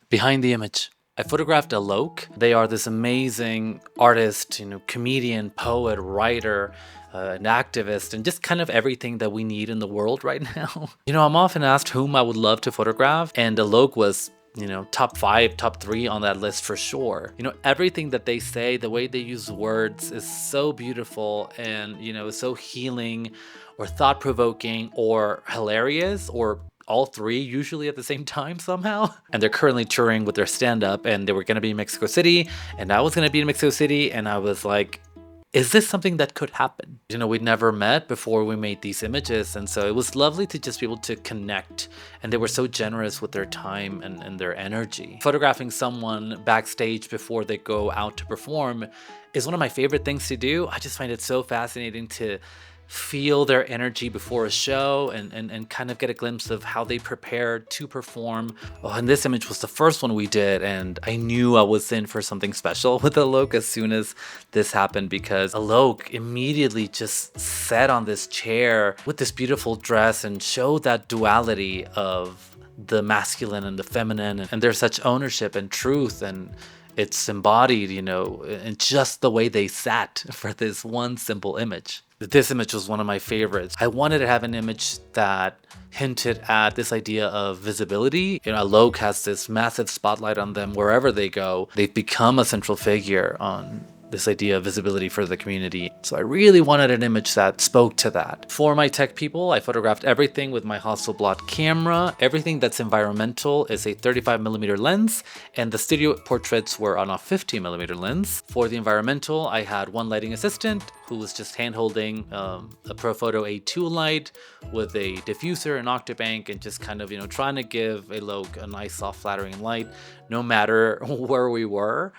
Behind the image, I photographed Alok. They are this amazing artist, comedian, poet, writer, an activist, and just kind of everything that we need in the world right now. I'm often asked whom I would love to photograph, and Alok was top five, top three on that list for sure. Everything that they say, the way they use words is so beautiful and, is so healing or thought provoking or hilarious or all three usually at the same time somehow. And they're currently touring with their stand up and they were going to be in Mexico City and I was going to be in Mexico City and I was like, is this something that could happen? We'd never met before we made these images. And so it was lovely to just be able to connect. And they were so generous with their time and their energy. Photographing someone backstage before they go out to perform is one of my favorite things to do. I just find it so fascinating to feel their energy before a show and kind of get a glimpse of how they prepare to perform. Oh, and this image was the first one we did, and I knew I was in for something special with Alok as soon as this happened because Alok immediately just sat on this chair with this beautiful dress and showed that duality of the masculine and the feminine, and there's such ownership and truth, and it's embodied, in just the way they sat for this one simple image. This image was one of my favorites. I wanted to have an image that hinted at this idea of visibility. Alok has this massive spotlight on them wherever they go. They've become a central figure on this idea of visibility for the community. So I really wanted an image that spoke to that. For my tech people, I photographed everything with my Hasselblad camera. Everything that's environmental is a 35mm lens, and the studio portraits were on a 50mm lens. For the environmental, I had one lighting assistant who was just hand-holding a Profoto A2 light with a diffuser, an octabank, and just kind of, trying to give Alok a nice, soft, flattering light, no matter where we were.